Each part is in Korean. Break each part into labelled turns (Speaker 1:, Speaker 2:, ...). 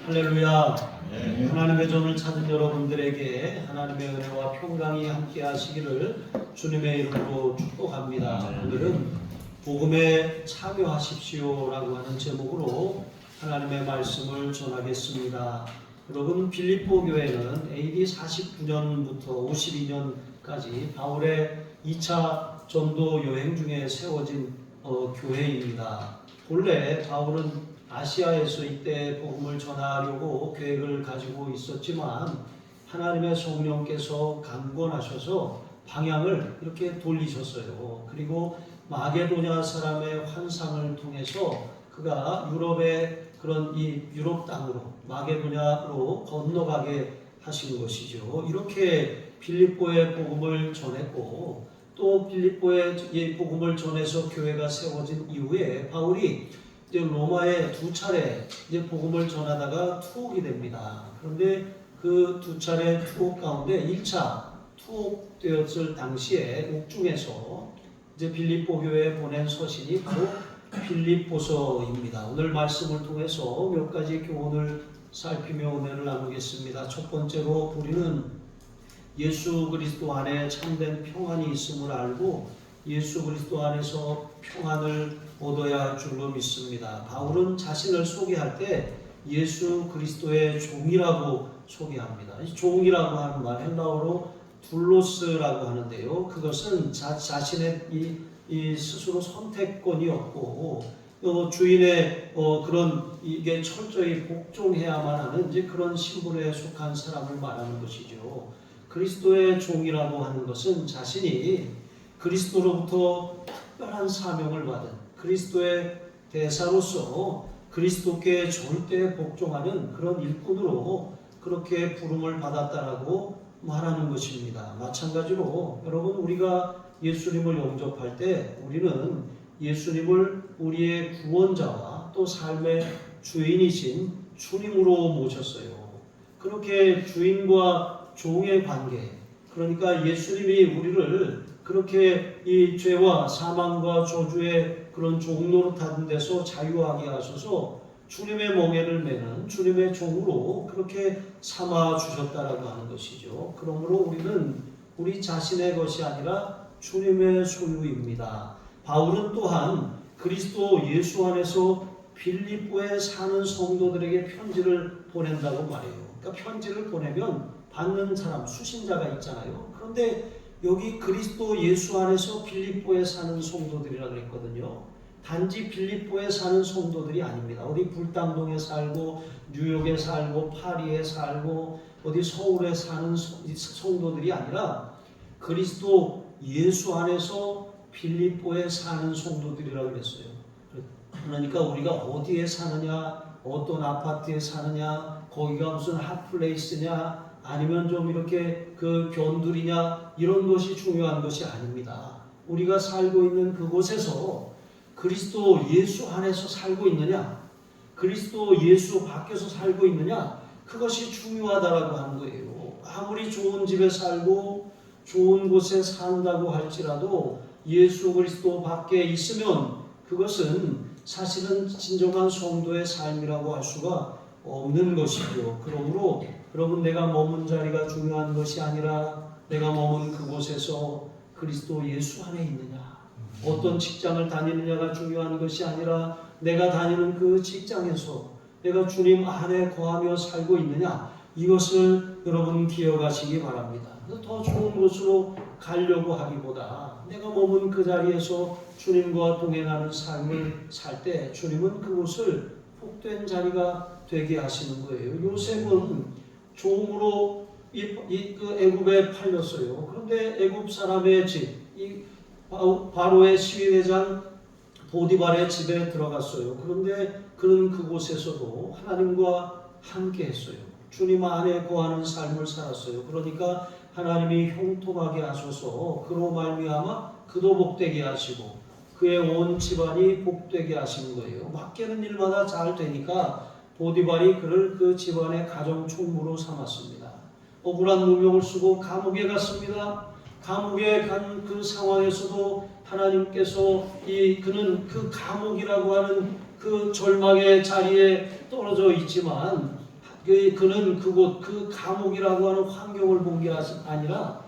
Speaker 1: 할렐루야. 하나님의 전을 찾은 여러분들에게 하나님의 은혜와 평강이 함께 하시기를 주님의 이름으로 축복합니다. 오늘은 복음에 참여하십시오라고 하는 제목으로 하나님의 말씀을 전하겠습니다. 여러분, 빌립보 교회는 AD 49년부터 52년까지 바울의 2차 전도 여행 중에 세워진 교회입니다. 본래 바울은 아시아에서 이때 복음을 전하려고 계획을 가지고 있었지만 하나님의 성령께서 강권하셔서 방향을 이렇게 돌리셨어요. 그리고 마게도냐 사람의 환상을 통해서 그가 유럽의 그런 이 유럽 땅으로 마게도냐로 건너가게 하신 것이죠. 이렇게 빌립보에 복음을 전했고 또 빌립보에 이 복음을 전해서 교회가 세워진 이후에 바울이 이제 로마에 2차례 이제 복음을 전하다가 투옥이 됩니다. 그런데 그 2차례 투옥 가운데 1차 투옥되었을 당시에 옥중에서 이제 빌립보 교회에 보낸 서신이 바로 빌립보서입니다. 오늘 말씀을 통해서 몇 가지 교훈을 살피며 은혜를 나누겠습니다. 첫 번째로 우리는 예수 그리스도 안에 참된 평안이 있음을 알고 예수 그리스도 안에서 평안을 얻어야 할 줄로 믿습니다. 바울은 자신을 소개할 때 예수 그리스도의 종이라고 소개합니다. 이 종이라고 하는 말 헬라어로 둘로스라고 하는데요. 그것은 자신의 이 스스로 선택권이 없고 주인의 그런 이게 철저히 복종해야만 하는 이제 그런 신분에 속한 사람을 말하는 것이죠. 그리스도의 종이라고 하는 것은 자신이 그리스도로부터 특별한 사명을 받은 그리스도의 대사로서 그리스도께 절대 복종하는 그런 일꾼으로 그렇게 부름을 받았다라고 말하는 것입니다. 마찬가지로 여러분, 우리가 예수님을 영접할 때 우리는 예수님을 우리의 구원자와 또 삶의 주인이신 주님으로 모셨어요. 그렇게 주인과 종의 관계, 그러니까 예수님이 우리를 그렇게 이 죄와 사망과 저주의 그런 종노릇하는 데서 자유하게 하셔서 주님의 멍에를 매는 주님의 종으로 그렇게 삼아 주셨다라고 하는 것이죠. 그러므로 우리는 우리 자신의 것이 아니라 주님의 소유입니다. 바울은 또한 그리스도 예수 안에서 빌립보에 사는 성도들에게 편지를 보낸다고 말해요. 그러니까 편지를 보내면 받는 사람, 수신자가 있잖아요. 그런데 여기 그리스도 예수 안에서 빌립보에 사는 성도들이라고 그랬거든요. 단지 빌립보에 사는 성도들이 아닙니다. 어디 불당동에 살고 뉴욕에 살고 파리에 살고 어디 서울에 사는 성도들이 아니라 그리스도 예수 안에서 빌립보에 사는 성도들이라고 그랬어요. 그러니까 우리가 어디에 사느냐, 어떤 아파트에 사느냐, 거기가 무슨 핫플레이스냐, 아니면 좀 이렇게 그 견들이냐, 이런 것이 중요한 것이 아닙니다. 우리가 살고 있는 그곳에서 그리스도 예수 안에서 살고 있느냐, 그리스도 예수 밖에서 살고 있느냐, 그것이 중요하다라고 하는 거예요. 아무리 좋은 집에 살고 좋은 곳에 산다고 할지라도 예수 그리스도 밖에 있으면 그것은 사실은 진정한 성도의 삶이라고 할 수가 없는 것이죠. 그러므로 여러분, 내가 머문 자리가 중요한 것이 아니라 내가 머문 그곳에서 그리스도 예수 안에 있느냐, 어떤 직장을 다니느냐가 중요한 것이 아니라 내가 다니는 그 직장에서 내가 주님 안에 거하며 살고 있느냐, 이것을 여러분 기억하시기 바랍니다. 더 좋은 곳으로 가려고 하기보다 내가 머문 그 자리에서 주님과 동행하는 삶을 살 때 주님은 그곳을 복된 자리가 되게 하시는 거예요. 요셉은 종으로 그 애굽에 팔렸어요. 그런데 애굽 사람의 집, 이 바로의 시위대장 보디발의 집에 들어갔어요. 그런데 그는 그곳에서도 하나님과 함께 했어요. 주님 안에 거하는 삶을 살았어요. 그러니까 하나님이 형통하게 하셔서 그로 말미암아 그도 복되게 하시고 그의 온 집안이 복되게 하신 거예요. 맡기는 일마다 잘 되니까 보디발이 그를 그 집안의 가정 총무로 삼았습니다. 억울한 누명을 쓰고 감옥에 갔습니다. 감옥에 간 그 상황에서도 하나님께서 그는 그 감옥이라고 하는 그 절망의 자리에 떨어져 있지만 그는 그곳 그 감옥이라고 하는 환경을 본 게 아니라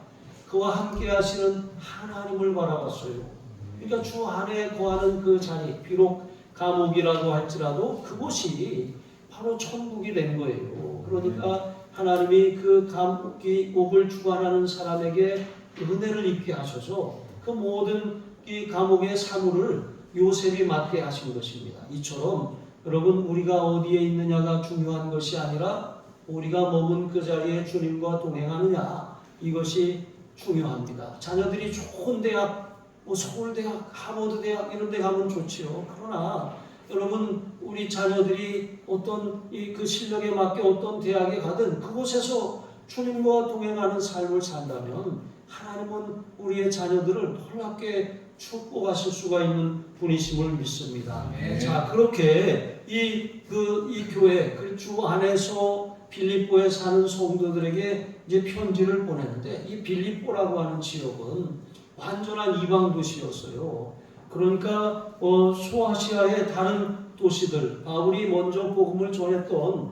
Speaker 1: 그와 함께 하시는 하나님을 바라봤어요. 그러니까 주 안에 거하는 그 자리, 비록 감옥이라고 할지라도 그곳이 바로 천국이 된 거예요. 그러니까 하나님이 그 감옥을 주관하는 사람에게 은혜를 입게 하셔서 그 모든 이 감옥의 사물을 요셉이 맡게 하신 것입니다. 이처럼 여러분, 우리가 어디에 있느냐가 중요한 것이 아니라 우리가 머문 그 자리에 주님과 동행하느냐, 이것이 중요합니다. 자녀들이 좋은 대학, 서울대학, 하버드대학 이런 데 가면 좋지요. 그러나 여러분, 우리 자녀들이 어떤 그 실력에 맞게 어떤 대학에 가든 그곳에서 주님과 동행하는 삶을 산다면 하나님은 우리의 자녀들을 놀랍게 축복하실 수가 있는 분이심을 믿습니다.
Speaker 2: 네.
Speaker 1: 자, 그렇게 이 교회, 그 주 안에서 빌립보에 사는 성도들에게 이제 편지를 보냈는데, 이 빌립보라고 하는 지역은 완전한 이방 도시였어요. 그러니까 소아시아의 다른 도시들, 바울이 먼저 복음을 전했던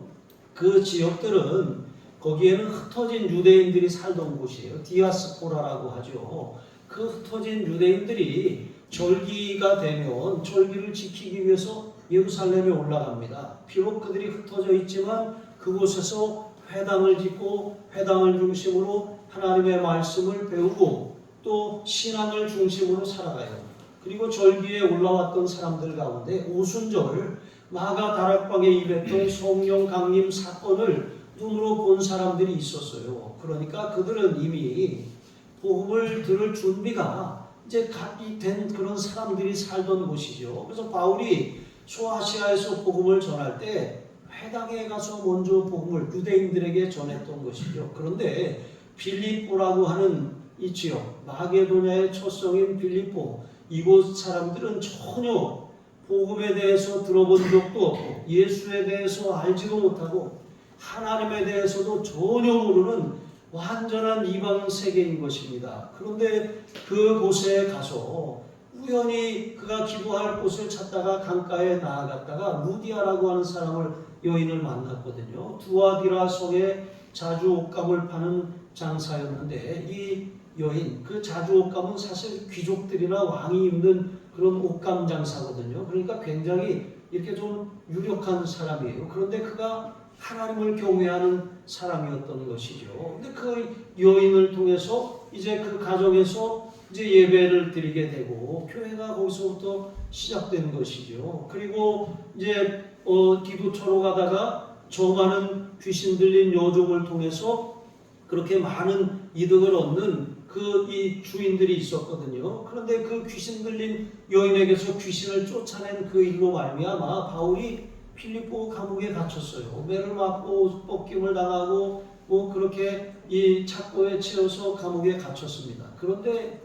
Speaker 1: 그 지역들은 거기에는 흩어진 유대인들이 살던 곳이에요. 디아스포라라고 하죠. 그 흩어진 유대인들이 절기가 되면 절기를 지키기 위해서 예루살렘에 올라갑니다. 비록 그들이 흩어져 있지만 그곳에서 회당을 짓고 회당을 중심으로 하나님의 말씀을 배우고 또 신앙을 중심으로 살아가요. 그리고 절기에 올라왔던 사람들 가운데 오순절 마가 다락방에 임했던 성령 강림 사건을 눈으로 본 사람들이 있었어요. 그러니까 그들은 이미 복음을 들을 준비가 이제 된 그런 사람들이 살던 곳이죠. 그래서 바울이 소아시아에서 복음을 전할 때 회당에 가서 먼저 복음을 유대인들에게 전했던 것이죠. 그런데 빌립보라고 하는 이 지역, 마게도냐의 첫성인 빌립보, 이곳 사람들은 전혀 복음에 대해서 들어본 적도 없고 예수에 대해서 알지도 못하고 하나님에 대해서도 전혀 모르는 완전한 이방 세계인 것입니다. 그런데 그곳에 가서 우연히 그가 기도할 곳을 찾다가 강가에 나아갔다가 루디아라고 하는 여인을 만났거든요. 두아디라 성에 자주 옷감을 파는 장사였는데 이 여인, 그 자주 옷감은 사실 귀족들이나 왕이 입는 그런 옷감 장사거든요. 그러니까 굉장히 이렇게 좀 유력한 사람이에요. 그런데 그가 하나님을 경외하는 사람이었던 것이죠. 근데 그 여인을 통해서 이제 그 가정에서 이제 예배를 드리게 되고 교회가 거기서부터 시작된 것이죠. 그리고 이제 기도처로 가다가 저 많은 귀신 들린 여종을 통해서 그렇게 많은 이득을 얻는 이 주인들이 있었거든요. 그런데 그 귀신 들린 여인에게서 귀신을 쫓아낸 그 일로 말미암아 바울이 빌립보 감옥에 갇혔어요. 매를 맞고 벗김을 당하고 그렇게 이 착고에 채워서 감옥에 갇혔습니다. 그런데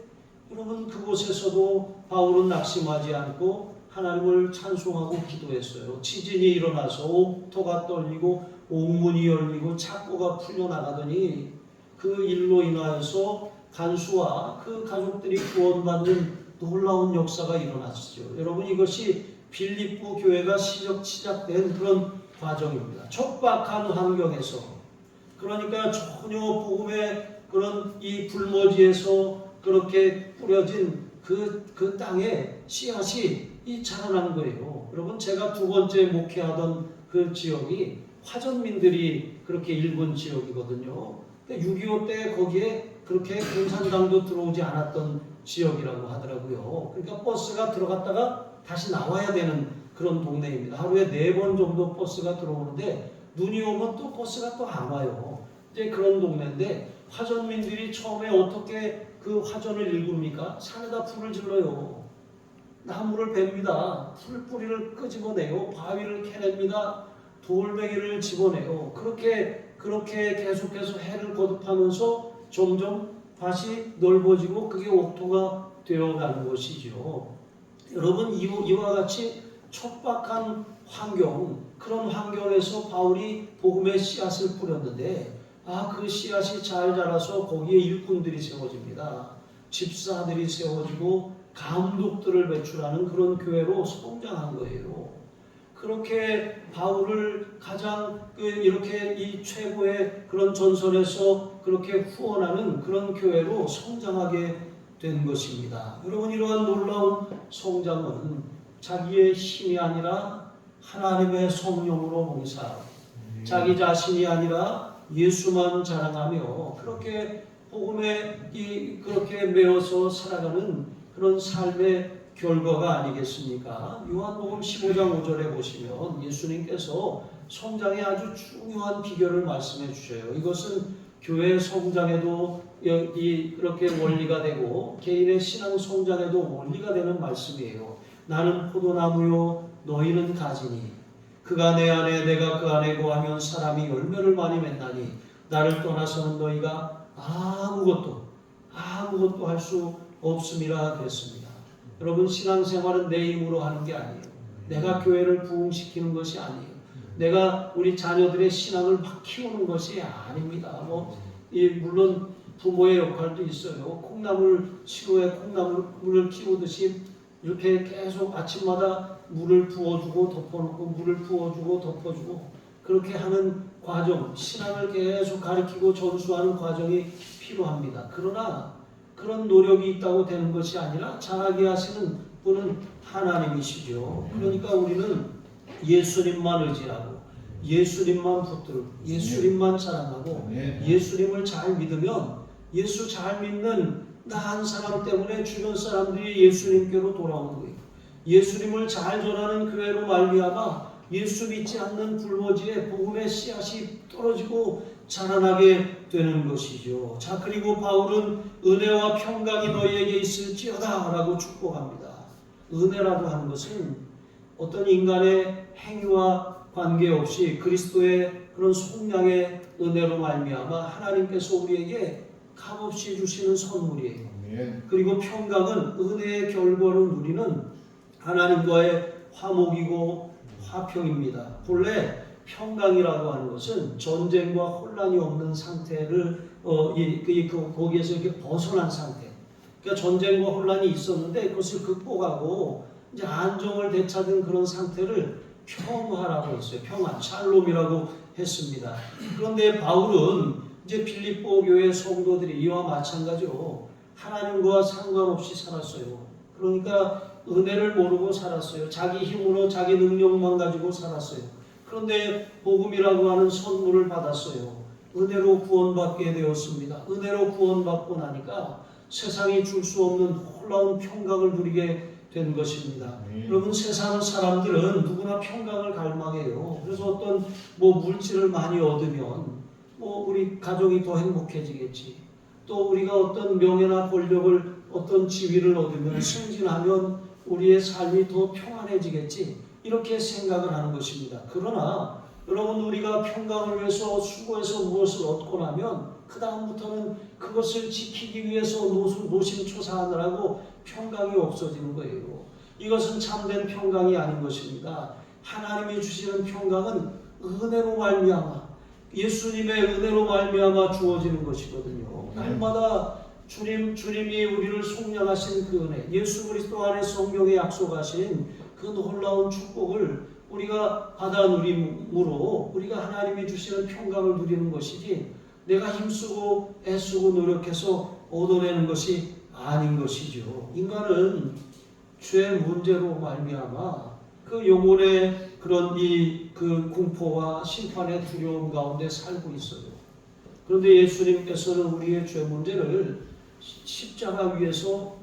Speaker 1: 여러분, 그곳에서도 바울은 낙심하지 않고 하나님을 찬송하고 기도했어요. 지진이 일어나서 옥토가 떨리고 옥문이 열리고 착고가 풀려나가더니 그 일로 인하여서 간수와 그 가족들이 구원받는 놀라운 역사가 일어났죠. 여러분, 이것이 빌립보 교회가 시작된 그런 과정입니다. 척박한 환경에서, 그러니까 전혀 복음의 그런 이 불모지에서 그렇게 뿌려진 그 땅에 씨앗이 자라난 거예요. 여러분, 제가 두 번째 목회하던 그 지역이 화전민들이 그렇게 일군 지역이거든요. 6.25 때 거기에 그렇게 공산당도 들어오지 않았던 지역이라고 하더라고요. 그러니까 버스가 들어갔다가 다시 나와야 되는 그런 동네입니다. 하루에 4번 정도 버스가 들어오는데 눈이 오면 또 버스가 또 안 와요. 이제 그런 동네인데 화전민들이 처음에 어떻게 그 화전을 일굽니까? 산에다 불을 질러요. 나무를 베입니다. 풀뿌리를 끄집어내요. 바위를 캐냅니다. 돌멩이를 집어내요. 그렇게 계속해서 해를 거듭하면서 점점 밭이 넓어지고 그게 옥토가 되어가는 것이죠. 여러분, 이와 같이 척박한 환경, 그런 환경에서 바울이 복음의 씨앗을 뿌렸는데 그 씨앗이 잘 자라서 거기에 일꾼들이 세워집니다. 집사들이 세워지고 감독들을 배출하는 그런 교회로 성장한 거예요. 그렇게 바울을 가장 이렇게 이 최고의 그런 전선에서 그렇게 후원하는 그런 교회로 성장하게 된 것입니다. 여러분, 이러한 놀라운 성장은 자기의 힘이 아니라 하나님의 성령으로 봉사하고 자기 자신이 아니라 예수만 자랑하며 그렇게 복음에 그렇게 매어서 살아가는 그런 삶의 결과가 아니겠습니까? 요한복음 15장 5절에 보시면 예수님께서 성장의 아주 중요한 비결을 말씀해 주셔요. 이것은 교회 성장에도 그렇게 원리가 되고 개인의 신앙 성장에도 원리가 되는 말씀이에요. 나는 포도나무요 너희는 가지니 그가 내 안에 내가 그 안에 거하면 사람이 열매를 많이 맺나니 나를 떠나서는 너희가 아무것도 할 수 없음이라 그랬습니다. 여러분, 신앙생활은 내 힘으로 하는 게 아니에요. 내가 교회를 부흥시키는 것이 아니에요. 내가 우리 자녀들의 신앙을 막 키우는 것이 아닙니다. 물론 부모의 역할도 있어요. 시루에 콩나물을 키우듯이 이렇게 계속 아침마다 물을 부어주고 덮어놓고 물을 부어주고 덮어주고 그렇게 하는 과정, 신앙을 계속 가르치고 전수하는 과정이 필요합니다. 그러나 그런 노력이 있다고 되는 것이 아니라 잘하게 하시는 분은 하나님이시죠. 그러니까 우리는 예수님만 의지하고 예수님만 붙들고 예수님만 사랑하고 예수님을 잘 믿으면 예수 잘 믿는 나 한 사람 때문에 주변 사람들이 예수님께로 돌아오는 거예요. 예수님을 잘 전하는 교회로 말미암아 예수 믿지 않는 불모지에 복음의 씨앗이 떨어지고 자라나게 되는 것이죠. 자, 그리고 바울은 은혜와 평강이 너희에게 있을지어다 라고 축복합니다. 은혜라고 하는 것은 어떤 인간의 행위와 관계없이 그리스도의 그런 속량의 은혜로 말미암아 하나님께서 우리에게 값없이 주시는 선물이에요. 그리고 평강은 은혜의 결과로 누리는 하나님과의 화목이고 화평입니다. 본래 평강이라고 하는 것은 전쟁과 혼란이 없는 상태를 거기에서 이렇게 벗어난 상태. 그러니까 전쟁과 혼란이 있었는데 그것을 극복하고 이제 안정을 되찾은 그런 상태를 평화라고 했어요. 평안, 샬롬이라고 했습니다. 그런데 바울은 이제 빌립보 교회 성도들이 이와 마찬가지로 하나님과 상관없이 살았어요. 그러니까 은혜를 모르고 살았어요. 자기 힘으로 자기 능력만 가지고 살았어요. 그런데 복음이라고 하는 선물을 받았어요. 은혜로 구원받게 되었습니다. 은혜로 구원받고 나니까 세상이 줄 수 없는 놀라운 평강을 누리게 된 것입니다. 여러분, 세상 사람들은 누구나 평강을 갈망해요. 그래서 어떤 물질을 많이 얻으면 우리 가족이 더 행복해지겠지. 또 우리가 어떤 명예나 권력을 어떤 지위를 얻으면 승진하면 우리의 삶이 더 평안해지겠지. 이렇게 생각을 하는 것입니다. 그러나 여러분, 우리가 평강을 위해서 수고해서 무엇을 얻고 나면 그 다음부터는 그것을 지키기 위해서 노심초사하느라고 평강이 없어지는 거예요. 이것은 참된 평강이 아닌 것입니다. 하나님이 주시는 평강은 은혜로 말미암아 예수님의 은혜로 말미암아 주어지는 것이거든요. 날마다 주님이 우리를 속량하신 그 은혜, 예수 그리스도 안에 성경에 약속하신 그 놀라운 축복을 우리가 받아 누림으로 우리가 하나님이 주시는 평강을 누리는 것이지 내가 힘쓰고 애쓰고 노력해서 얻어내는 것이 아닌 것이죠. 인간은 죄의 문제로 말미암아 그 영혼의 그런 그 공포와 심판의 두려움 가운데 살고 있어요. 그런데 예수님께서는 우리의 죄 문제를 십자가 위에서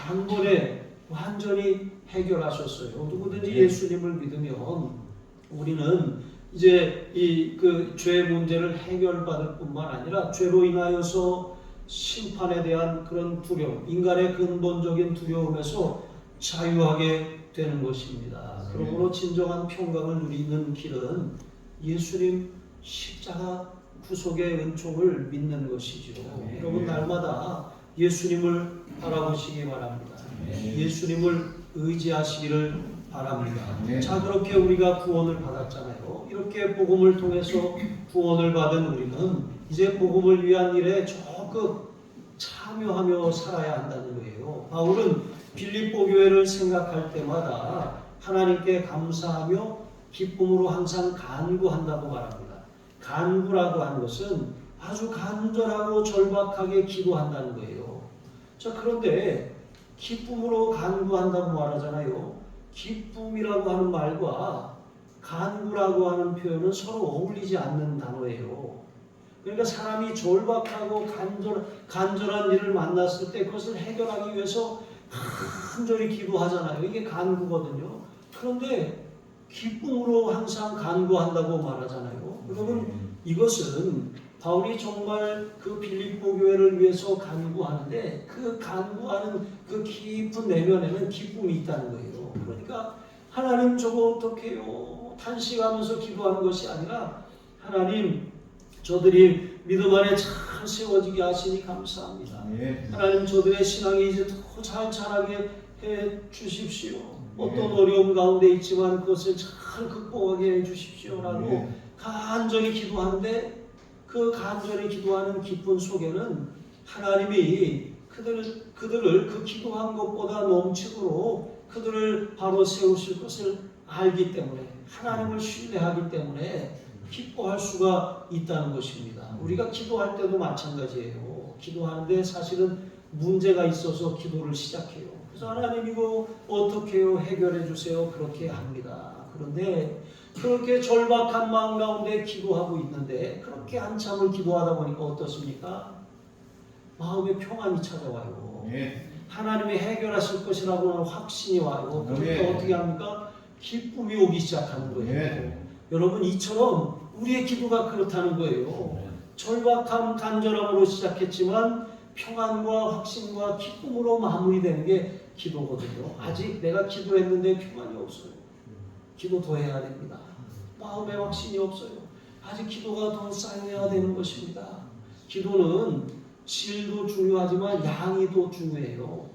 Speaker 1: 단번에 완전히 해결하셨어요. 누구든지 예수님을 믿으면 우리는 이제 그 죄 문제를 해결받을 뿐만 아니라 죄로 인하여서 심판에 대한 그런 두려움, 인간의 근본적인 두려움에서 자유하게 되는 것입니다. 그러므로 진정한 평강을 누리는 길은 예수님 십자가 구속의 은총을 믿는 것이죠. 여러분, 날마다 예수님을 바라보시기 바랍니다. 예수님을 의지하시기를 바랍니다. 자, 그렇게 우리가 구원을 받았잖아요. 이렇게 복음을 통해서 구원을 받은 우리는 이제 복음을 위한 일에 적극 참여하며 살아야 한다는 거예요. 바울은 빌립보 교회를 생각할 때마다 하나님께 감사하며 기쁨으로 항상 간구한다고 말합니다. 간구라고 하는 것은 아주 간절하고 절박하게 기도한다는 거예요. 자, 그런데 기쁨으로 간구한다고 말하잖아요. 기쁨이라고 하는 말과 간구라고 하는 표현은 서로 어울리지 않는 단어예요. 그러니까 사람이 절박하고 간절한 일을 만났을 때 그것을 해결하기 위해서 간절히 기도하잖아요. 이게 간구거든요. 그런데 기쁨으로 항상 간구한다고 말하잖아요. 여러분, 이것은 바울이 정말 그 빌립보 교회를 위해서 간구하는데 그 간구하는 그 깊은 내면에는 기쁨이 있다는 거예요. 그러니까 하나님 저거 어떻게 해요? 탄식하면서 기도하는 것이 아니라 하나님 저들이 믿음 안에 잘 세워지게 하시니 감사합니다. 하나님 저들의 신앙이 이제 더 잘 자라게 해 주십시오. 어떤 어려움 가운데 있지만 그것을 잘 극복하게 해 주십시오라고 간절히 기도하는데 그 간절히 기도하는 기쁨 속에는 하나님이 그들을 그 기도한 것보다 넘치도록 그들을 바로 세우실 것을 알기 때문에 하나님을 신뢰하기 때문에 기뻐할 수가 있다는 것입니다. 우리가 기도할 때도 마찬가지예요. 기도하는데 사실은 문제가 있어서 기도를 시작해요. 그래서 하나님 이거 어떻게 해요? 해결해 주세요. 그렇게 합니다. 그런데 그렇게 절박한 마음 가운데 기도하고 있는데 그렇게 한참을 기도하다 보니까 어떻습니까? 마음에 평안이 찾아와요. 하나님이 해결하실 것이라고 하는 확신이 와요. 그러니까 어떻게 합니까? 기쁨이 오기 시작하는 거예요. 여러분, 이처럼 우리의 기도가 그렇다는 거예요. 절박함, 간절함으로 시작했지만 평안과 확신과 기쁨으로 마무리되는 게 기도거든요. 아직 내가 기도했는데 평안이 없어요. 기도 더 해야 됩니다. 마음에 확신이 없어요. 아직 기도가 더 쌓여야 되는 것입니다. 기도는 질도 중요하지만 양이 더 중요해요.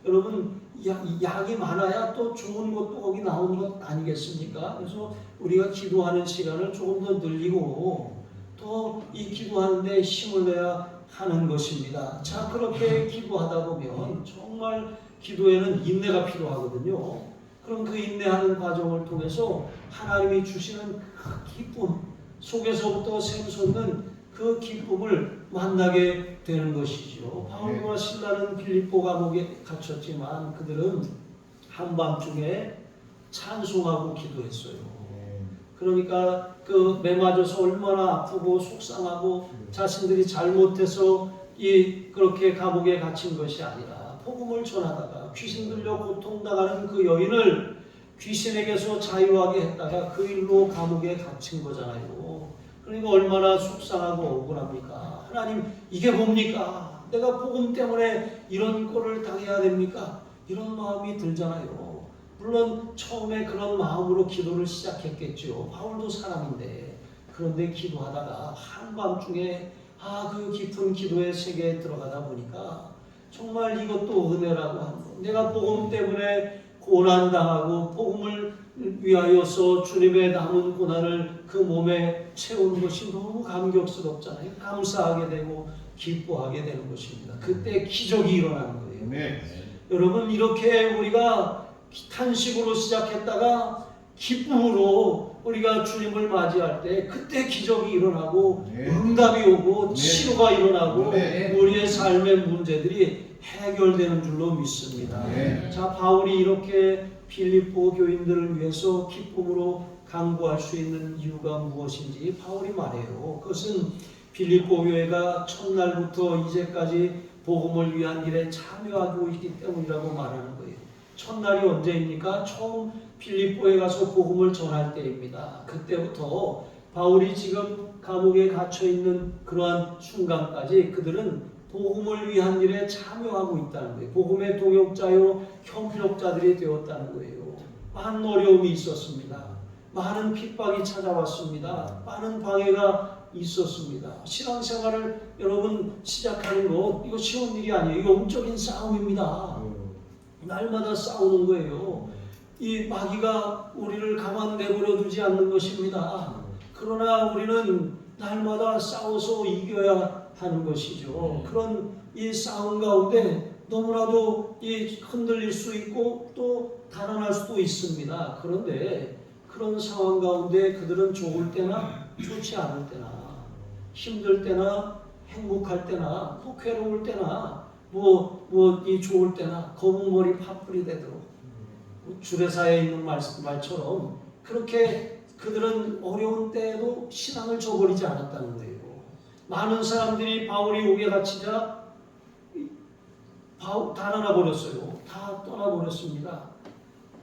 Speaker 1: 여러분, 양이 많아야 또 좋은 것도 거기 나오는 것 아니겠습니까? 그래서 우리가 기도하는 시간을 조금 더 늘리고 또 이 기도하는데 힘을 내야 하는 것입니다. 자, 그렇게 기도하다 보면 정말 기도에는 인내가 필요하거든요. 그럼 그 인내하는 과정을 통해서 하나님이 주시는 그 기쁨 속에서부터 샘솟는 그 기쁨을 만나게 되는 것이죠. 바울과 실라는 빌립보 감옥에 갇혔지만 그들은 한밤중에 찬송하고 기도했어요. 그러니까 그 매맞아서 얼마나 아프고 속상하고 자신들이 잘못해서 그렇게 감옥에 갇힌 것이 아니라 복음을 전하다가 귀신 들려 고통당하는 그 여인을 귀신에게서 자유하게 했다가 그 일로 감옥에 갇힌 거잖아요. 그러니까 얼마나 속상하고 억울합니까? 하나님, 이게 뭡니까? 내가 복음 때문에 이런 꼴을 당해야 됩니까? 이런 마음이 들잖아요. 물론 처음에 그런 마음으로 기도를 시작했겠죠. 바울도 사람인데. 그런데 기도하다가 한밤중에 그 깊은 기도의 세계에 들어가다 보니까 정말 이것도 은혜라고 하는 거. 내가 복음 때문에 고난당하고 복음을 위하여서 주님의 남은 고난을 그 몸에 채우는 것이 너무 감격스럽잖아요. 감사하게 되고 기뻐하게 되는 것입니다. 그때 기적이 일어나는 거예요. 여러분, 이렇게 우리가 탄식으로 시작했다가 기쁨으로 우리가 주님을 맞이할 때 그때 기적이 일어나고 응답이 오고 치료가 일어나고 우리의 삶의 문제들이 해결되는 줄로 믿습니다. 자, 바울이 이렇게 빌립보 교인들을 위해서 기쁨으로 간구할 수 있는 이유가 무엇인지 바울이 말해요. 그것은 빌립보 교회가 첫날부터 이제까지 복음을 위한 일에 참여하고 있기 때문이라고 말하는 거예요. 첫날이 언제입니까? 처음 빌립보에 가서 복음을 전할 때입니다. 그때부터 바울이 지금 감옥에 갇혀있는 그러한 순간까지 그들은 복음을 위한 일에 참여하고 있다는 거예요. 복음의 동역자요 협력자들이 되었다는 거예요. 많은 어려움이 있었습니다. 많은 핍박이 찾아왔습니다. 많은 방해가 있었습니다. 신앙생활을 여러분 시작하는 거 이거 쉬운 일이 아니에요. 영적인 싸움입니다. 날마다 싸우는 거예요. 이 마귀가 우리를 가만 내버려 두지 않는 것입니다. 그러나 우리는 날마다 싸워서 이겨야 하는 것이죠. 그런 이 싸움 가운데 너무나도 흔들릴 수 있고 또 달아날 수도 있습니다. 그런데 그런 상황 가운데 그들은 좋을 때나 좋지 않을 때나, 힘들 때나 행복할 때나, 또 괴로울 때나, 이 좋을 때나 검은 머리 파뿌리 되도록 주례사에 있는 말처럼 그렇게 그들은 어려운 때에도 신앙을 저버리지 않았다는 거예요. 많은 사람들이 바울이 옥에 갇히자 달아나 버렸어요. 다 떠나버렸습니다.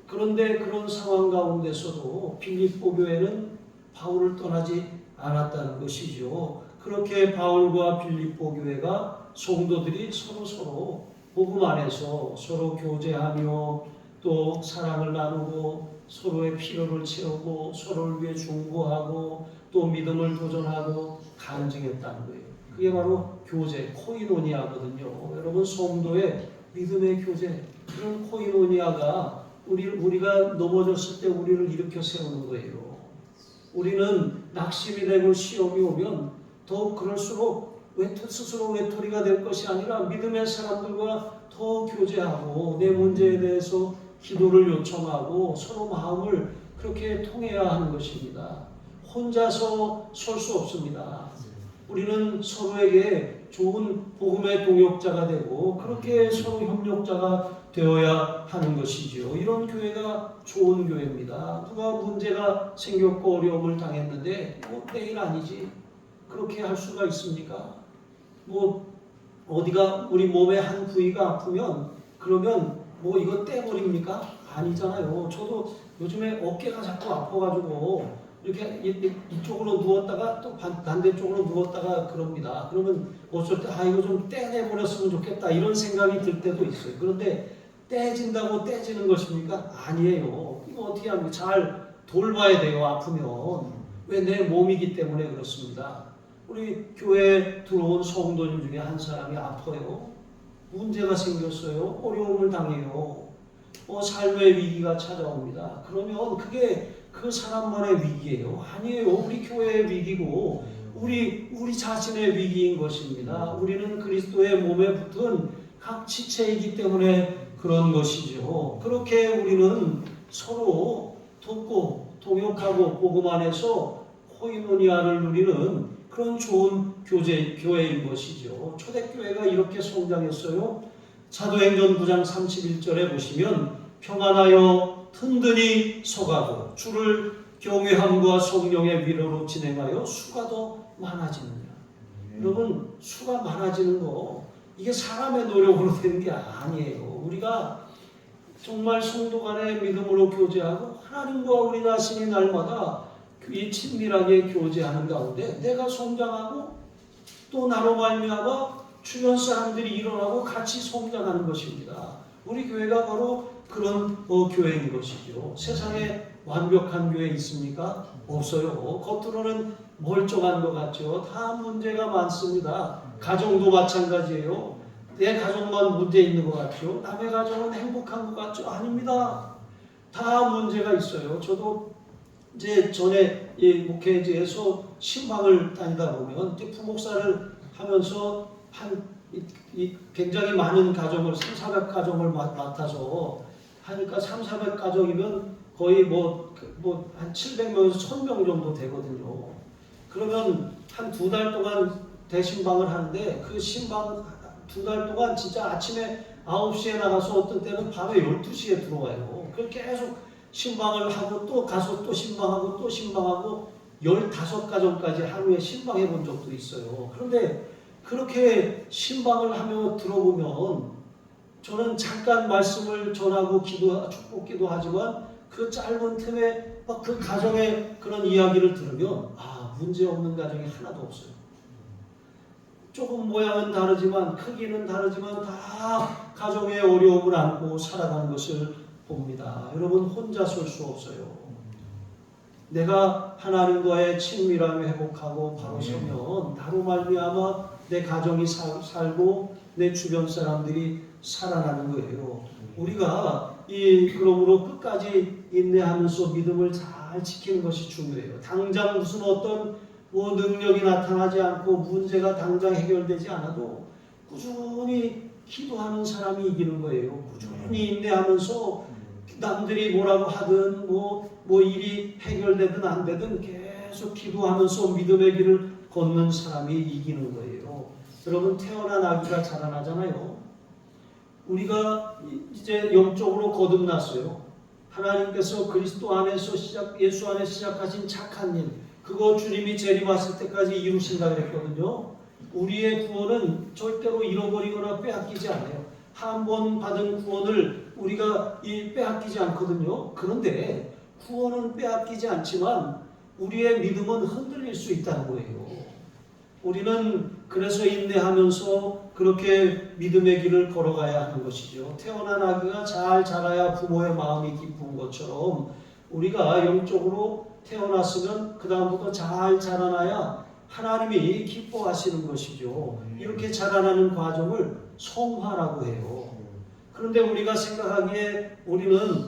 Speaker 1: 그런데 그런 상황 가운데서도 빌립보 교회는 바울을 떠나지 않았다는 것이죠. 그렇게 바울과 빌립보 교회가 성도들이 서로 복음 안에서 서로 교제하며 또 사랑을 나누고 서로의 필요를 채우고 서로를 위해 중보하고 또 믿음을 도전하고 간증했다는 거예요. 그게 바로 교제, 코이노니아거든요. 여러분, 성도의 믿음의 교제, 그런 코이노니아가 우리가 넘어졌을 때 우리를 일으켜 세우는 거예요. 우리는 낙심이 되고 시험이 오면 더욱 그럴수록 스스로 외톨이가 될 것이 아니라 믿음의 사람들과 더 교제하고 내 문제에 대해서 기도를 요청하고 서로 마음을 그렇게 통해야 하는 것입니다. 혼자서 설 수 없습니다. 우리는 서로에게 좋은 복음의 동역자가 되고 그렇게 서로 협력자가 되어야 하는 것이지요. 이런 교회가 좋은 교회입니다. 누가 문제가 생겼고 어려움을 당했는데 내일 아니지, 그렇게 할 수가 있습니까? 어디가 우리 몸의 한 부위가 아프면 그러면 이거 떼버립니까? 아니잖아요. 저도 요즘에 어깨가 자꾸 아파가지고 이렇게 이쪽으로 누웠다가 또 반대쪽으로 누웠다가 그럽니다. 그러면 어쩔 때 이거 좀 떼내버렸으면 좋겠다 이런 생각이 들 때도 있어요. 그런데 떼진다고 떼지는 것입니까? 아니에요. 이거 어떻게 합니까? 잘 돌봐야 돼요. 아프면. 왜? 내 몸이기 때문에 그렇습니다. 우리 교회에 들어온 성도님 중에 한 사람이 아파요. 문제가 생겼어요. 어려움을 당해요. 삶의 위기가 찾아옵니다. 그러면 그게 그 사람만의 위기예요. 아니에요. 우리 교회의 위기고 우리 자신의 위기인 것입니다. 우리는 그리스도의 몸에 붙은 각 지체이기 때문에 그런 것이죠. 그렇게 우리는 서로 돕고 동역하고 복음 안에서 코이노니아를 누리는 그런 좋은 교회인 것이죠. 초대교회가 이렇게 성장했어요. 사도행전 9장 31절에 보시면 평안하여 든든히 서가고 주를 경외함과 성령의 위로로 진행하여 수가 더 많아지느니라. 여러분, 수가 많아지는 거 이게 사람의 노력으로 되는 게 아니에요. 우리가 정말 성도 간의 믿음으로 교제하고 하나님과 우리 자신이 날마다 이 친밀하게 교제하는 가운데 내가 성장하고 또 나로 말미암아 주변 사람들이 일어나고 같이 성장하는 것입니다. 우리 교회가 바로 그런 교회인 것이죠. 세상에 완벽한 교회 있습니까? 없어요. 겉으로는 멀쩡한 것 같죠. 다 문제가 많습니다. 가정도 마찬가지예요. 내 가정만 문제 있는 것 같죠. 남의 가정은 행복한 것 같죠. 아닙니다. 다 문제가 있어요. 저도 이제 전에 목회지에서 신방을 다니다 보면 부목사를 하면서 굉장히 많은 가정을 300-400가정을 맡아서 하니까 300-400가정이면 거의 한 700명에서 1000명 정도 되거든요. 그러면 한 2달 동안 대신방을 하는데 그 신방 2달 동안 진짜 아침에 9시에 나가서 어떤 때는 밤에 12시에 들어와요. 그렇게 계속 신방을 하고 또 가서 또 신방하고 또 신방하고 15가정까지 하루에 신방해 본 적도 있어요. 그런데 그렇게 신방을 하며 들어보면 저는 잠깐 말씀을 전하고 축복 기도하지만 그 짧은 틈에 막 그 가정의 그런 이야기를 들으면 문제 없는 가정이 하나도 없어요. 조금 모양은 다르지만 크기는 다르지만 다 가정의 어려움을 안고 살아가는 것을 봅니다. 여러분, 혼자 설 수 없어요. 내가 하나님과의 친밀함을 회복하고 바로 서면 나로 말미암아 내 가정이 살고 내 주변 사람들이 살아나는 거예요. 우리가 그러므로 끝까지 인내하면서 믿음을 잘 지키는 것이 중요해요. 당장 무슨 어떤 능력이 나타나지 않고 문제가 당장 해결되지 않아도 꾸준히 기도하는 사람이 이기는 거예요. 꾸준히 인내하면서 남들이 뭐라고 하든 뭐 일이 해결되든 안 되든 계속 기도하면서 믿음의 길을 걷는 사람이 이기는 거예요. 여러분, 태어난 아기가 자라나잖아요. 우리가 이제 영적으로 거듭났어요. 하나님께서 그리스도 안에서 예수 안에 시작하신 착한 일, 그거 주님이 재림하실 때까지 이루신다 그랬거든요. 우리의 구원은 절대로 잃어버리거나 빼앗기지 않아요. 한 번 받은 구원을 우리가 빼앗기지 않거든요. 그런데 구원은 빼앗기지 않지만 우리의 믿음은 흔들릴 수 있다는 거예요. 우리는 그래서 인내하면서 그렇게 믿음의 길을 걸어가야 하는 것이죠. 태어난 아기가 잘 자라야 부모의 마음이 기쁜 것처럼 우리가 영적으로 태어났으면 그 다음부터 잘 자라나야 하나님이 기뻐하시는 것이죠. 이렇게 자라나는 과정을 성화라고 해요. 그런데 우리가 생각하기에 우리는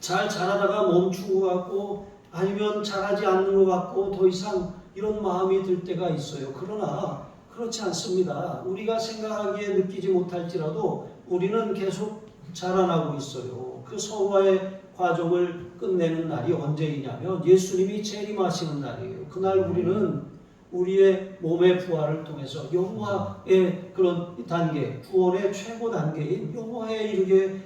Speaker 1: 잘 자라다가 멈춘 것 같고 아니면 자라지 않는 것 같고 더 이상 이런 마음이 들 때가 있어요. 그러나 그렇지 않습니다. 우리가 생각하기에 느끼지 못할지라도 우리는 계속 자라나고 있어요. 그 성화의 과정을 끝내는 날이 언제이냐면 예수님이 재림하시는 날이에요. 그날 우리는 우리의 몸의 부활을 통해서 영화의 그런 단계, 구원의 최고 단계인 영화에 이르게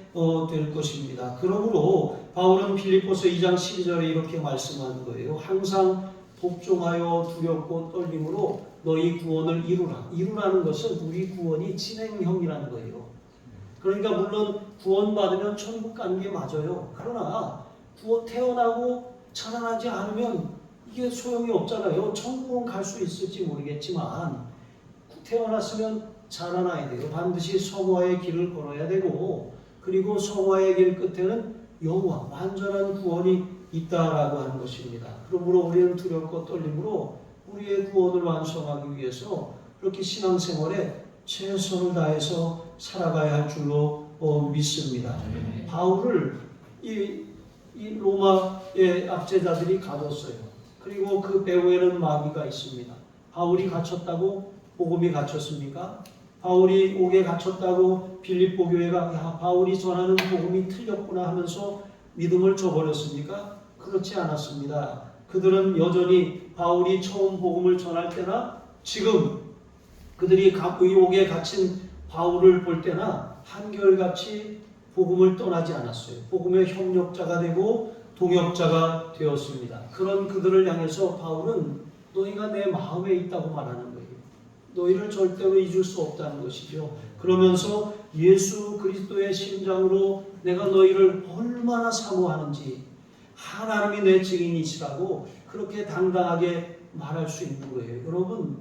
Speaker 1: 될 것입니다. 그러므로 바울은 빌립보서 2장 12절에 이렇게 말씀하는 거예요. 항상 복종하여 두렵고 떨림으로 너희 구원을 이루라. 이루라는 것은 우리 구원이 진행형이라는 거예요. 그러니까 물론 구원받으면 천국 가는 게 맞아요. 그러나 태어나고 자라나지 않으면 이게 소용이 없잖아요. 천국은 갈 수 있을지 모르겠지만 태어났으면 자라나야 돼요. 반드시 성화의 길을 걸어야 되고 그리고 성화의 길 끝에는 영화, 완전한 구원이 있다라고 하는 것입니다. 그러므로 우리는 두렵고 떨림으로 우리의 구원을 완성하기 위해서 그렇게 신앙생활에 최선을 다해서 살아가야 할 줄로 믿습니다. 바울을 이 로마의 압제자들이 가뒀어요. 그리고 그 배후에는 마귀가 있습니다. 바울이 갇혔다고 복음이 갇혔습니까? 바울이 옥에 갇혔다고 빌립보 교회가 바울이 전하는 복음이 틀렸구나 하면서 믿음을 저버렸습니까? 그렇지 않았습니다. 그들은 여전히 바울이 처음 복음을 전할 때나 지금 그들이 옥에 갇힌 바울을 볼 때나 한결같이 복음을 떠나지 않았어요. 복음의 협력자가 되고 동역자가 되었습니다. 그런 그들을 향해서 바울은 너희가 내 마음에 있다고 말하는 거예요. 너희를 절대로 잊을 수 없다는 것이죠. 그러면서 예수 그리스도의 심장으로 내가 너희를 얼마나 사모하는지 하나님이 내 증인이시라고 그렇게 당당하게 말할 수 있는 거예요. 여러분,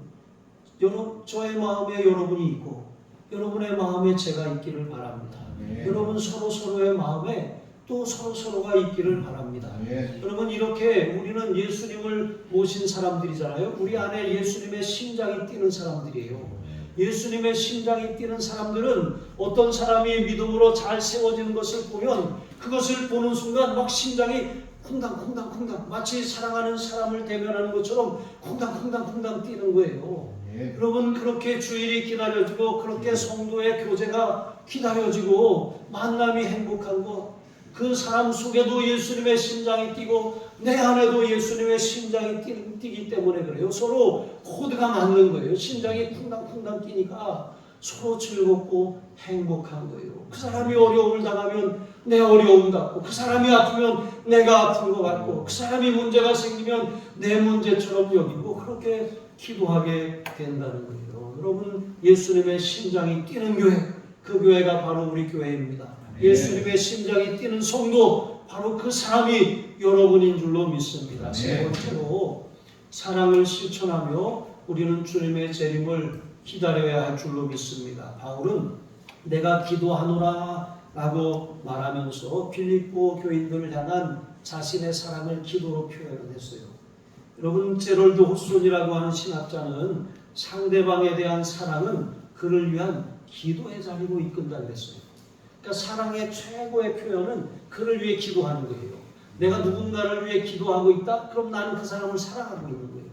Speaker 1: 저의 마음에 여러분이 있고 여러분의 마음에 제가 있기를 바랍니다. 여러분 서로의 마음에 또 서로가 있기를 바랍니다. 여러분, 이렇게 우리는 예수님을 모신 사람들이잖아요. 우리 안에 예수님의 심장이 뛰는 사람들이에요. 예수님의 심장이 뛰는 사람들은 어떤 사람이 믿음으로 잘 세워지는 것을 보면 그것을 보는 순간 막 심장이 쿵당쿵당쿵당 마치 사랑하는 사람을 대면하는 것처럼 쿵당쿵당쿵당 뛰는 거예요. 여러분, 그렇게 주일이 기다려지고 그렇게 성도의 교제가 기다려지고 만남이 행복한 것, 그 사람 속에도 예수님의 심장이 뛰고 내 안에도 예수님의 심장이 뛰기 때문에 그래요. 서로 코드가 맞는 거예요. 심장이 쿵당쿵당 뛰니까 서로 즐겁고 행복한 거예요. 그 사람이 어려움을 당하면 내 어려움 같고 그 사람이 아프면 내가 아픈 것 같고 그 사람이 문제가 생기면 내 문제처럼 여기고 그렇게 기도하게 된다는 거예요. 여러분, 예수님의 심장이 뛰는 교회, 그 교회가 바로 우리 교회입니다. 예수님의 심장이 뛰는 성도, 바로 그 사람이 여러분인 줄로 믿습니다. 세 번째로 사랑을 실천하며 우리는 주님의 재림을 기다려야 할 줄로 믿습니다. 바울은 내가 기도하노라 라고 말하면서 빌립보 교인들을 향한 자신의 사랑을 기도로 표현을 했어요. 여러분, 제럴드 호손이라고 하는 신학자는 상대방에 대한 사랑은 그를 위한 기도의 자리로 이끈다 그랬어요. 그러니까 사랑의 최고의 표현은 그를 위해 기도하는 거예요. 내가 누군가를 위해 기도하고 있다? 그럼 나는 그 사람을 사랑하고 있는 거예요.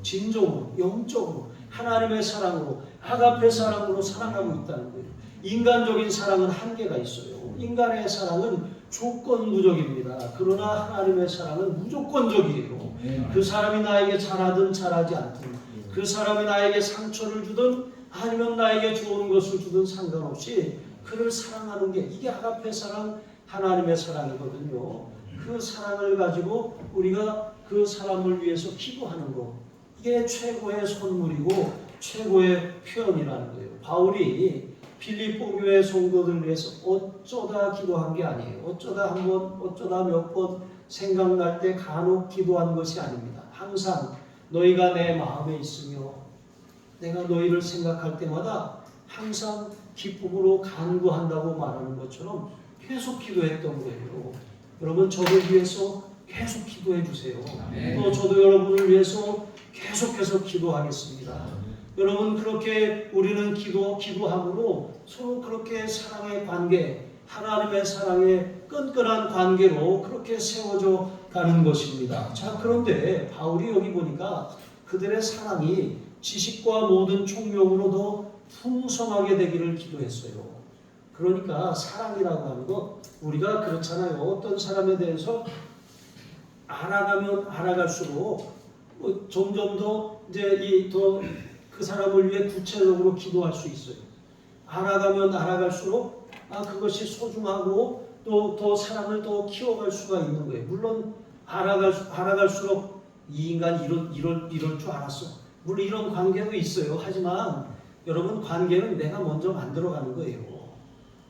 Speaker 1: 진정으로, 영적으로, 하나님의 사랑으로, 아가페 사랑으로 사랑하고 있다는 거예요. 인간적인 사랑은 한계가 있어요. 인간의 사랑은 조건부적입니다. 그러나 하나님의 사랑은 무조건적이에요. 그 사람이 나에게 잘하든 잘하지 않든, 그 사람이 나에게 상처를 주든 아니면 나에게 좋은 것을 주든 상관없이 그를 사랑하는 게, 이게 아가페 사랑, 하나님의 사랑이거든요. 그 사랑을 가지고 우리가 그 사람을 위해서 기도하는 것, 이게 최고의 선물이고 최고의 표현이라는 거예요. 바울이 빌립보 교회 성도들 위해서 어쩌다 기도한 게 아니에요. 어쩌다 한 번, 어쩌다 몇 번 생각날 때 간혹 기도한 것이 아닙니다. 항상 너희가 내 마음에 있으며 내가 너희를 생각할 때마다 항상 기쁨으로 간구한다고 말하는 것처럼 계속 기도했던 거예요. 여러분, 저를 위해서 계속 기도해 주세요. 또 저도 여러분을 위해서 계속해서 기도하겠습니다. 여러분, 그렇게 우리는 기도함으로 서로 그렇게 사랑의 관계, 하나님의 사랑의 끈끈한 관계로 그렇게 세워져 가는 것입니다. 자, 그런데 바울이 여기 보니까 그들의 사랑이 지식과 모든 총명으로도 풍성하게 되기를 기도했어요. 그러니까 사랑이라고 하는 것, 우리가 그렇잖아요. 어떤 사람에 대해서 알아가면 알아갈수록 점점 더 이제 그 사람을 위해 구체적으로 기도할 수 있어요. 알아가면 알아갈수록 그것이 소중하고 또 더 사랑을 더 키워갈 수가 있는 거예요. 물론 알아갈수록 이 인간이 이럴 줄 알았어. 물론 이런 관계도 있어요. 하지만 여러분, 관계는 내가 먼저 만들어가는 거예요.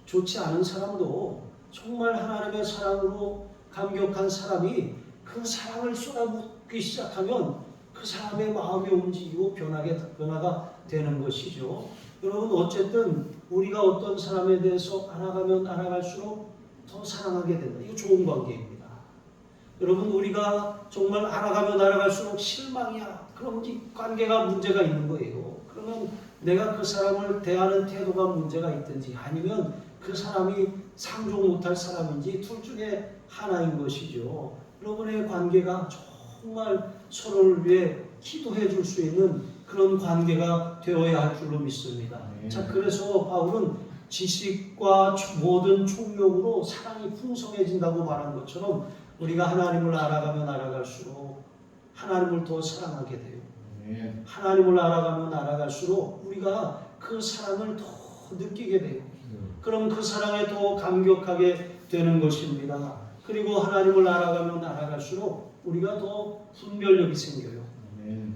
Speaker 1: 좋지 않은 사람도 정말 하나님의 사랑으로 감격한 사람이 그 사랑을 쏟아붓기 시작하면 그 사람의 마음이 움직이고 변화가 되는 것이죠. 여러분, 어쨌든 우리가 어떤 사람에 대해서 알아가면 알아갈수록 더 사랑하게 된다. 이거 좋은 관계입니다. 여러분, 우리가 정말 알아가면 알아갈수록 실망이야. 그럼 이 관계가 문제가 있는 거예요. 그러면 내가 그 사람을 대하는 태도가 문제가 있든지 아니면 그 사람이 상종 못할 사람인지 둘 중에 하나인 것이죠. 여러분의 관계가 정말 서로를 위해 기도해 줄 수 있는 그런 관계가 되어야 할 줄로 믿습니다. 자, 그래서 바울은 지식과 모든 총명으로 사랑이 풍성해진다고 말한 것처럼 우리가 하나님을 알아가면 알아갈수록 하나님을 더 사랑하게 돼요. 하나님을 알아가면 알아갈수록 우리가 그 사랑을 더 느끼게 돼요. 그럼 그 사랑에 더 감격하게 되는 것입니다. 그리고 하나님을 알아가면 알아갈수록 우리가 더 분별력이 생겨요.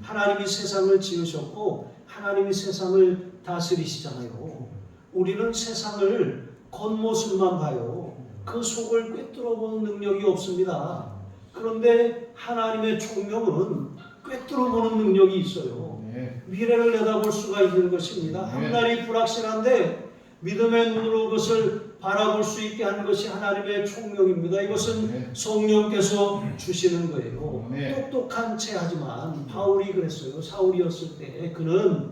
Speaker 1: 하나님이 세상을 지으셨고 하나님이 세상을 다스리시잖아요. 우리는 세상을 겉모습만 봐요. 그 속을 꿰뚫어보는 능력이 없습니다. 그런데 하나님의 총명은 꿰뚫어보는 능력이 있어요. 미래를 내다볼 수가 있는 것입니다. 앞날이 불확실한데 믿음의 눈으로 그것을 바라볼 수 있게 하는 것이 하나님의 총명입니다. 이것은 성령께서 주시는 거예요. 똑똑한 채 하지만 바울이 그랬어요. 사울이었을 때 그는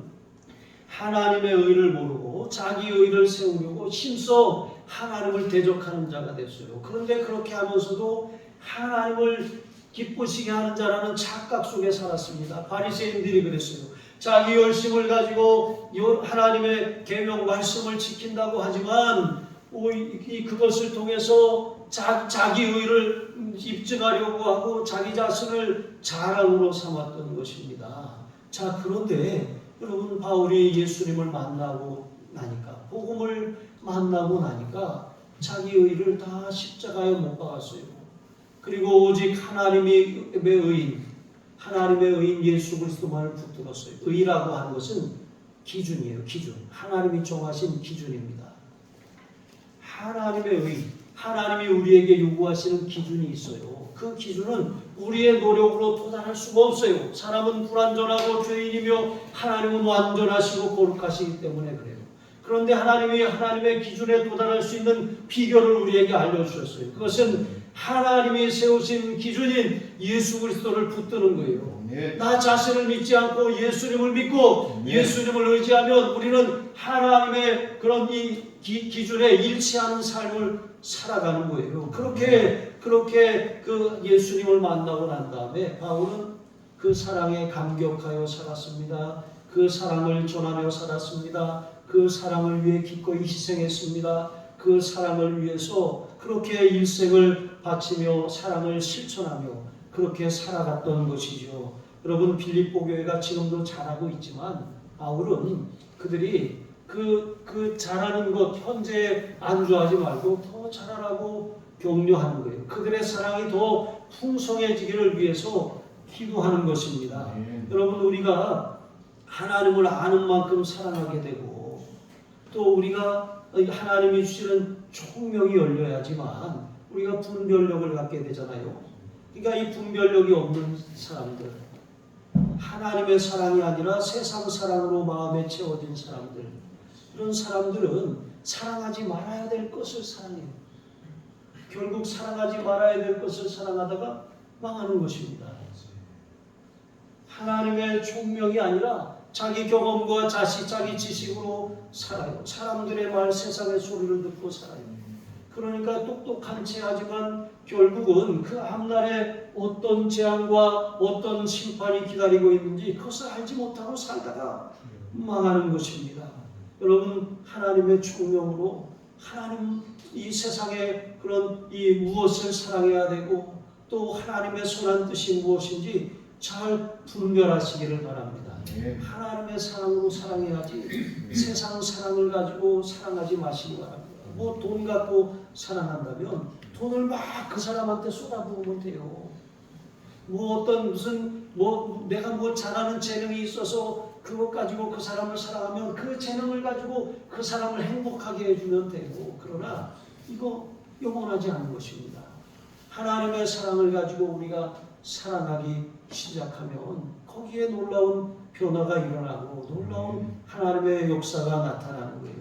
Speaker 1: 하나님의 의를 모르고 자기 의를 세우려고 힘써 하나님을 대적하는 자가 됐어요. 그런데 그렇게 하면서도 하나님을 기쁘시게 하는 자라는 착각 속에 살았습니다. 바리새인들이 그랬어요. 자기 열심을 가지고 하나님의 계명 말씀을 지킨다고 하지만 그것을 통해서 자기 의를 입증하려고 하고 자기 자신을 자랑으로 삼았던 것입니다. 자, 그런데 여러분, 바울이 예수님을 만나고 나니까, 복음을 만나고 나니까 자기 의를 다 십자가에 못 박았어요. 그리고 오직 하나님의 의인 예수 그리스도만을 붙들었어요. 의라고 하는 것은 기준이에요. 기준. 하나님이 정하신 기준입니다. 하나님의 의, 하나님이 우리에게 요구하시는 기준이 있어요. 그 기준은 우리의 노력으로 도달할 수가 없어요. 사람은 불완전하고 죄인이며 하나님은 완전하시고 거룩하시기 때문에 그래요. 그런데 하나님이 하나님의 기준에 도달할 수 있는 비결을 우리에게 알려주셨어요. 그것은 하나님이 세우신 기준인 예수 그리스도를 붙드는 거예요. 나 자신을 믿지 않고 예수님을 믿고 예수님을 의지하면 우리는 하나님의 그런 이 기준에 일치하는 삶을 살아가는 거예요. 그렇게 그 예수님을 만나고 난 다음에 바울은 그 사랑에 감격하여 살았습니다. 그 사랑을 전하며 살았습니다. 그 사랑을 위해 기꺼이 희생했습니다. 그 그 사랑을 위해서 그렇게 일생을 바치며 사랑을 실천하며 그렇게 살아갔던 것이죠. 여러분, 빌립보 교회가 지금도 잘하고 있지만 바울은 그들이 그 잘하는 것 현재 안주하지 말고 더 잘하라고 격려하는 거예요. 그들의 사랑이 더 풍성해지기를 위해서 기도하는 것입니다. 여러분, 우리가 하나님을 아는 만큼 사랑하게 되고 또 우리가 하나님이 주시는 총명이 열려야지만 우리가 분별력을 갖게 되잖아요. 그러니까 이 분별력이 없는 사람들, 하나님의 사랑이 아니라 세상 사랑으로 마음에 채워진 사람들, 이런 사람들은 사랑하지 말아야 될 것을 사랑해요. 결국 사랑하지 말아야 될 것을 사랑하다가 망하는 것입니다. 하나님의 총명이 아니라 자기 경험과 자기 지식으로 살아요. 사람들의 말, 세상의 소리를 듣고 살아요. 그러니까 똑똑한 채 하지만 결국은 그 앞날에 어떤 재앙과 어떤 심판이 기다리고 있는지 그것을 알지 못하고 살다가 망하는 것입니다. 여러분, 하나님의 총명으로 하나님 이 세상에 그런 이 무엇을 사랑해야 되고 또 하나님의 선한 뜻이 무엇인지 잘 분별하시기를 바랍니다. 하나님의 사랑으로 사랑해야지 세상 사랑을 가지고 사랑하지 마시기 바랍니다. 뭐 돈 갖고 사랑한다면 돈을 막 그 사람한테 쏟아부으면 돼요. 뭐 어떤 무슨 뭐 내가 뭐 잘하는 재능이 있어서 그것 가지고 그 사람을 사랑하면 그 재능을 가지고 그 사람을 행복하게 해주면 되고, 그러나 이거 영원하지 않은 것입니다. 하나님의 사랑을 가지고 우리가 사랑하기 시작하면 거기에 놀라운 변화가 일어나고 놀라운 하나님의 역사가 나타나는 거예요.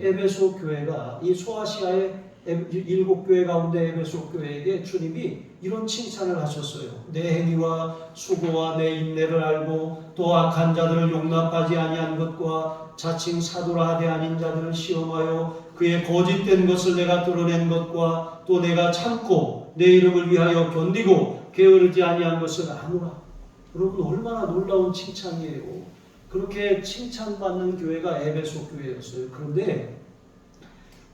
Speaker 1: 에베소 교회가 이 소아시아의 7교회 가운데 에베소 교회에게 주님이 이런 칭찬을 하셨어요. 내 행위와 수고와 내 인내를 알고 또 악한 자들을 용납하지 아니한 것과 자칭 사도라 하되 아닌 자들을 시험하여 그의 거짓된 것을 내가 드러낸 것과 또 내가 참고 내 이름을 위하여 견디고 게으르지 아니한 것을 아노라. 여러분, 얼마나 놀라운 칭찬이에요. 그렇게 칭찬받는 교회가 에베소 교회였어요. 그런데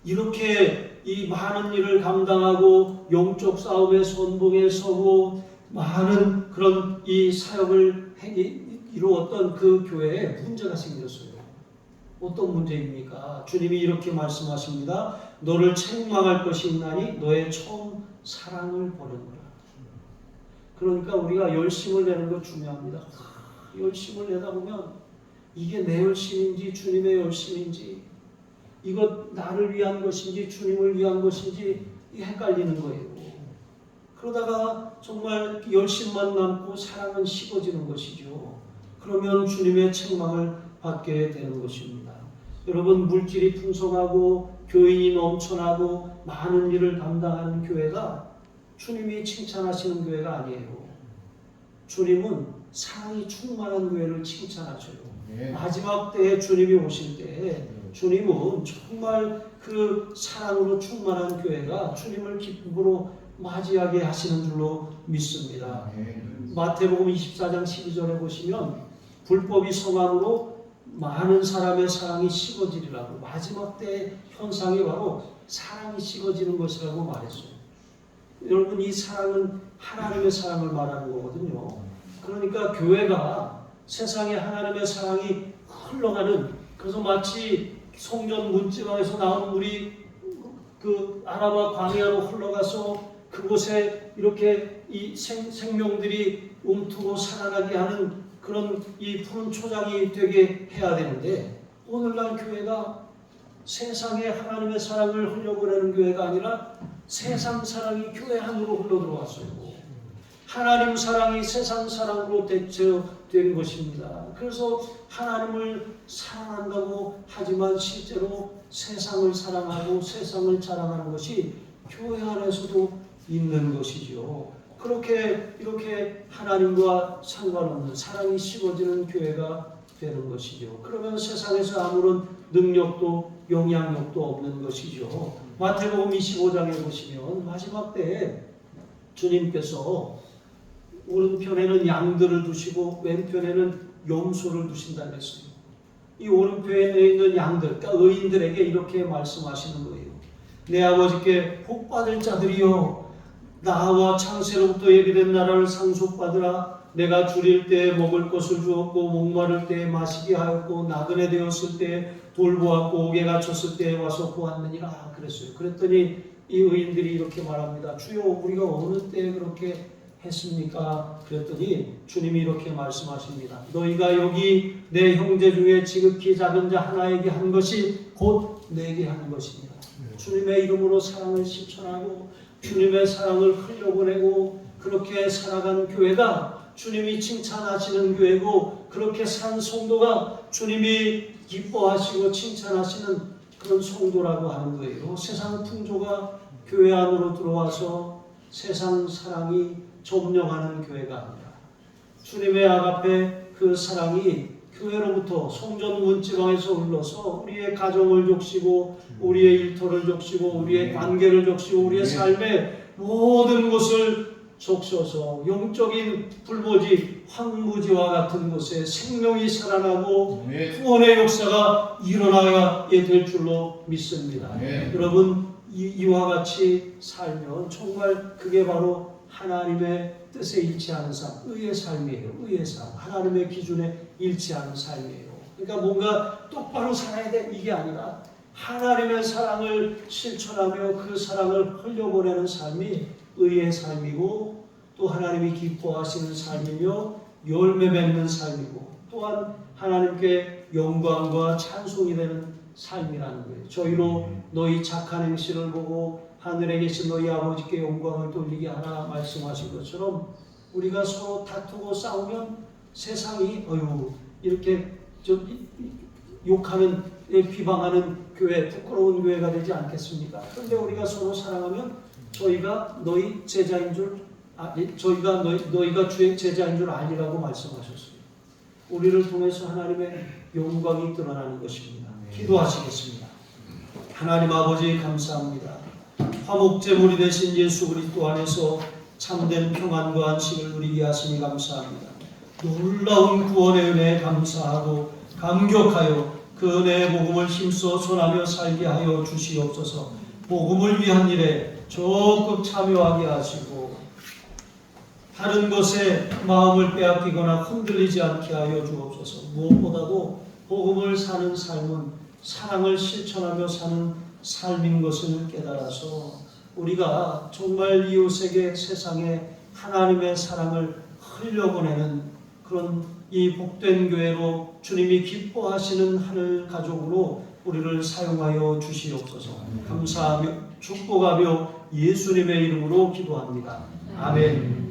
Speaker 1: 이렇게 이 많은 일을 감당하고 영적 싸움의 선봉에 서고 많은 그런 이 사역을 이루었던 그 교회에 문제가 생겼어요. 어떤 문제입니까? 주님이 이렇게 말씀하십니다. 너를 책망할 것이 있나니 너의 처음 사랑을 버렸노라. 그러니까 우리가 열심을 내는 것 중요합니다. 열심을 내다 보면 이게 내 열심인지 주님의 열심인지, 이것 나를 위한 것인지 주님을 위한 것인지 헷갈리는 거예요. 그러다가 정말 열심만 남고 사랑은 식어지는 것이죠. 그러면 주님의 책망을 받게 되는 것입니다. 여러분, 물질이 풍성하고 교인이 넘쳐나고 많은 일을 감당하는 교회가 주님이 칭찬하시는 교회가 아니에요. 주님은 사랑이 충만한 교회를 칭찬하셔요. 마지막 때에 주님이 오실 때 주님은 정말 그 사랑으로 충만한 교회가 주님을 기쁨으로 맞이하게 하시는 줄로 믿습니다. 마태복음 24장 12절에 보시면 불법이 성함으로 많은 사람의 사랑이 식어지리라고, 마지막 때 현상이 바로 사랑이 식어지는 것이라고 말했어요. 여러분, 이 사랑은 하나님의 사랑을 말하는 거거든요. 그러니까 교회가 세상에 하나님의 사랑이 흘러가는, 그래서 마치 성전 문지방에서 나온 물이 그 아라바 광야로 흘러가서 그곳에 이렇게 이 생명들이 움트고 살아나게 하는 그런 이 푸른 초장이 되게 해야 되는데, 오늘날 교회가 세상에 하나님의 사랑을 흘려보내는 교회가 아니라 세상 사랑이 교회 안으로 흘러들어왔어요. 하나님 사랑이 세상 사랑으로 대체된 것입니다. 그래서 하나님을 사랑한다고 하지만 실제로 세상을 사랑하고 세상을 자랑하는 것이 교회 안에서도 있는 것이죠. 그렇게 이렇게 하나님과 상관없는 사랑이 식어지는 교회가 되는 것이죠. 그러면 세상에서 아무런 능력도 영향력도 없는 것이죠. 마태복음 25장에 보시면 마지막 때에 주님께서 오른편에는 양들을 두시고 왼편에는 염소를 두신다고 했어요. 이 오른편에 있는 양들, 그러니까 의인들에게 이렇게 말씀하시는 거예요. 내 아버지께 복받을 자들이여 나와 창세로부터 예비된 나라를 상속받으라. 내가 줄일 때에 먹을 것을 주었고 목마를 때에 마시게 하였고 나그네 되었을 때에 돌보았고 옥에 갇혔을 때에 와서 보았느니라 그랬어요. 그랬더니 이 의인들이 이렇게 말합니다. 주여 우리가 어느 때에 그렇게 했습니까? 그랬더니 주님이 이렇게 말씀하십니다. 너희가 여기 내 형제 중에 지극히 작은 자 하나에게 한 것이 곧 내게 한 것입니다. 주님의 이름으로 사랑을 실천하고 주님의 사랑을 흘려보내고 그렇게 살아간 교회가 주님이 칭찬하시는 교회고 그렇게 산 성도가 주님이 기뻐하시고 칭찬하시는 그런 성도라고 하는 거예요. 세상 풍조가 교회 안으로 들어와서 세상 사랑이 점령하는 교회가 아니라 주님의 아가페 그 사랑이 교회로부터 성전 문지방에서 흘러서 우리의 가정을 적시고 우리의 일터를 적시고 우리의 관계를 적시고 우리의 삶의 모든 것을 적셔서 영적인 불모지 황무지와 같은 곳에 생명이 살아나고 구원의 역사가 일어나야 될 줄로 믿습니다. 여러분 이와 같이 살면 정말 그게 바로 하나님의 뜻에 일치하는 삶, 의의 삶이에요. 의의 삶, 하나님의 기준에 일치하는 삶이에요. 그러니까 뭔가 똑바로 살아야 돼 이게 아니라 하나님의 사랑을 실천하며 그 사랑을 흘려보내는 삶이 의의 삶이고 또 하나님이 기뻐하시는 삶이며 열매 맺는 삶이고 또한 하나님께 영광과 찬송이 되는 삶이라는 거예요. 저희로 너희 착한 행실을 보고 하늘에 계신 너희 아버지께 영광을 돌리게 하라 말씀하신 것처럼 우리가 서로 다투고 싸우면 세상이 이렇게 욕하는 비방하는 교회, 부끄러운 교회가 되지 않겠습니까? 그런데 우리가 서로 사랑하면 저희가 너희 제자인 줄 너희가 주의 제자인 줄 아니라고 말씀하셨어요. 우리를 통해서 하나님의 영광이 드러나는 것입니다. 기도하시겠습니다. 하나님 아버지 감사합니다. 화목제물이 되신 예수 그리스도 안에서 참된 평안과 안식을 누리게 하시니 감사합니다. 놀라운 구원의 은혜에 감사하고 감격하여 그 은혜의 복음을 힘써 전하며 살게 하여 주시옵소서. 복음을 위한 일에 적극 참여하게 하시고 다른 것에 마음을 빼앗기거나 흔들리지 않게 하여 주옵소서. 무엇보다도 복음을 사는 삶은 사랑을 실천하며 사는 삶인 것을 깨달아서 우리가 정말 이웃에게 세상에 하나님의 사랑을 흘려보내는 그런 이 복된 교회로 주님이 기뻐하시는 하늘 가족으로 우리를 사용하여 주시옵소서. 감사하며 축복하며 예수님의 이름으로 기도합니다. 아멘.